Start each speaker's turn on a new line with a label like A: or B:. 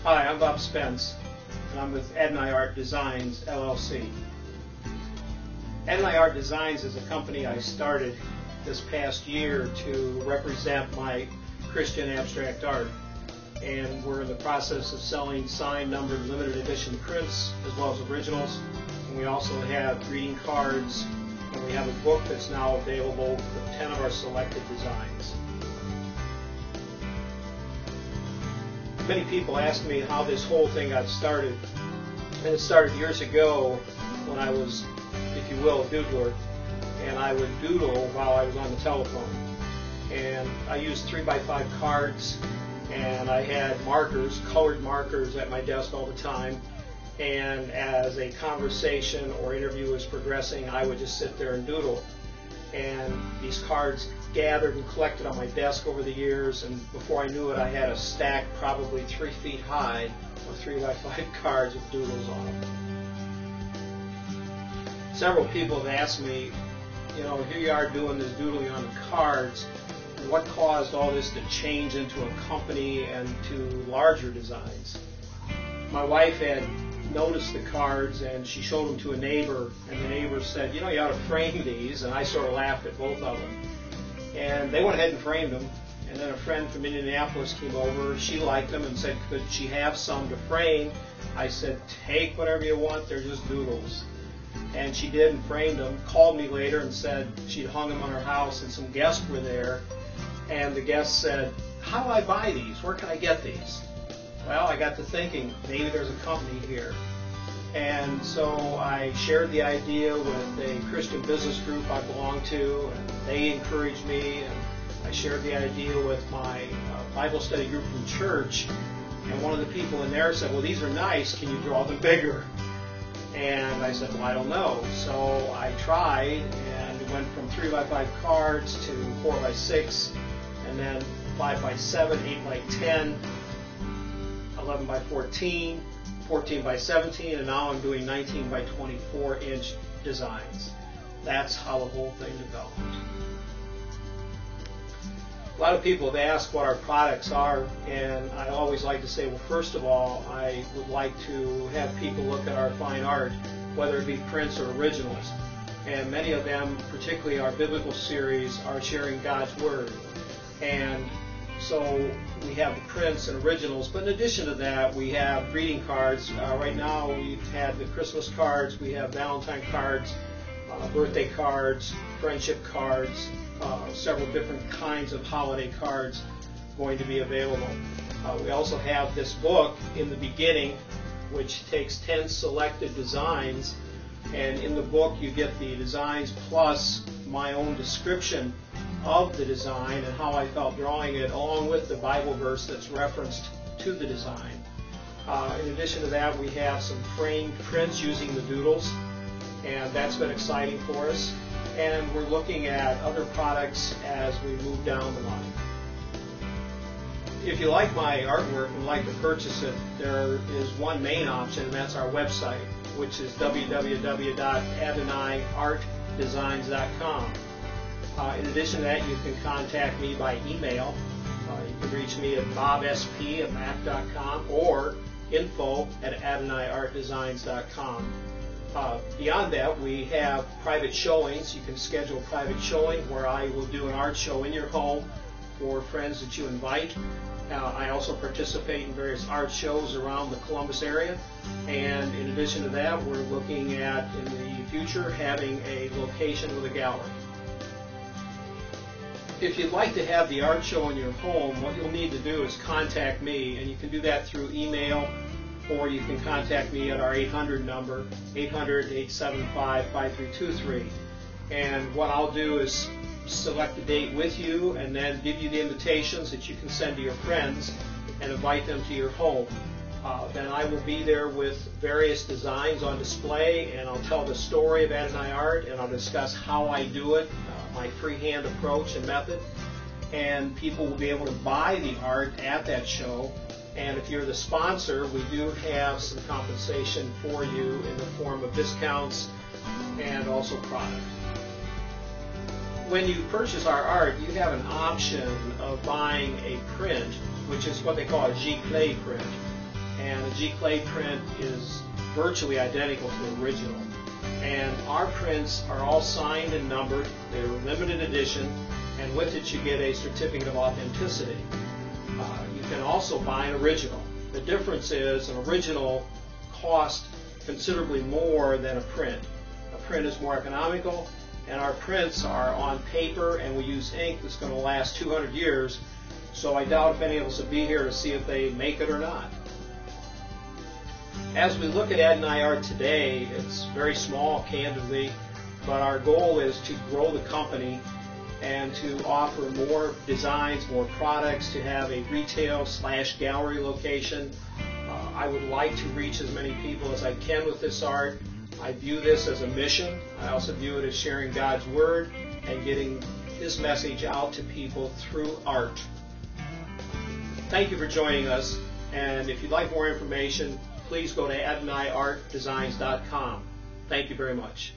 A: Hi, I'm Bob Spence, and I'm with Adonai Art Designs, LLC. Adonai Art Designs is a company I started this past year to represent my Christian abstract art. And we're in the process of selling signed, numbered, limited edition prints, as well as originals. And we also have greeting cards, and we have a book that's now available with 10 of our selected designs. Many people ask me how this whole thing got started, and it started years ago when I was, if you will, a doodler, and I would doodle while I was on the telephone. And I used 3x5 cards, and I had markers, colored markers at my desk all the time, and as a conversation or interview was progressing, I would just sit there and doodle. And these cards gathered and collected on my desk over the years, and before I knew it, I had a stack probably 3 feet high of 3x5 cards with doodles on them. Several people have asked me, you know, here you are doing this doodling on the cards, what caused all this to change into a company and to larger designs? My wife had noticed the cards, and she showed them to a neighbor, and the neighbor said, you know, you ought to frame these, and I sort of laughed at both of them. And they went ahead and framed them, and then a friend from Indianapolis came over. She liked them and said, could she have some to frame? I said, take whatever you want, they're just doodles. And she did and framed them, called me later and said she'd hung them on her house, and some guests were there, and the guests said, how do I buy these? Where can I get these? Well, I got to thinking, maybe there's a company here. And so I shared the idea with a Christian business group I belong to, and they encouraged me, and I shared the idea with my Bible study group from church, and one of the people in there said, well, these are nice, can you draw them bigger? And I said, well, I don't know. So I tried, and it went from 3x5 cards to 4x6, and then 5x7, 8x10, 11x14, 14x17, and now I'm doing 19x24-inch designs. That's how the whole thing developed. A lot of people have asked what our products are, and I always like to say, well, first of all, I would like to have people look at our fine art, whether it be prints or originals. And many of them, particularly our biblical series, are sharing God's Word. And so we have the prints and originals, but in addition to that, we have greeting cards. Right now, we've had the Christmas cards, we have Valentine cards, birthday cards, friendship cards, several different kinds of holiday cards going to be available. We also have this book in the beginning, which takes 10 selected designs, and in the book you get the designs plus my own description of the design and how I felt drawing it, along with the Bible verse that's referenced to the design. In addition to that, we have some framed prints using the doodles, and that's been exciting for us. And we're looking at other products as we move down the line. If you like my artwork and would like to purchase it, there is one main option, and that's our website, which is www.AdonaiArtDesigns.com. In addition to that, you can contact me by email. You can reach me at bobsp@mac.com or info@AdonaiArtDesigns.com. Beyond that, we have private showings. You can schedule a private showing where I will do an art show in your home for friends that you invite. I also participate in various art shows around the Columbus area. And in addition to that, we're looking at, in the future, having a location with a gallery. If you'd like to have the art show in your home, what you'll need to do is contact me, and you can do that through email, or you can contact me at our 800 number, 800-875-5323. And what I'll do is select a date with you and then give you the invitations that you can send to your friends and invite them to your home. Then I will be there with various designs on display, and I'll tell the story of Adonai Art, and I'll discuss how I do it, my freehand approach and method, and people will be able to buy the art at that show. And if you're the sponsor, we do have some compensation for you in the form of discounts and also product. When you purchase our art, you have an option of buying a print, which is what they call a giclée print. and a G-clay print is virtually identical to the original. And our prints are all signed and numbered. They're limited edition, and with it you get a certificate of authenticity. You can also buy an original. The difference is an original costs considerably more than a print. A print is more economical, and our prints are on paper, and we use ink that's going to last 200 years, so I doubt if any of us will be here to see if they make it or not. As we look at Adonai Art today, it's very small, candidly, but our goal is to grow the company and to offer more designs, more products, to have a retail/gallery location. I would like to reach as many people as I can with this art. I view this as a mission. I also view it as sharing God's Word and getting His message out to people through art. Thank you for joining us, and if you'd like more information, please go to AdonaiArtDesigns.mov. Thank you very much.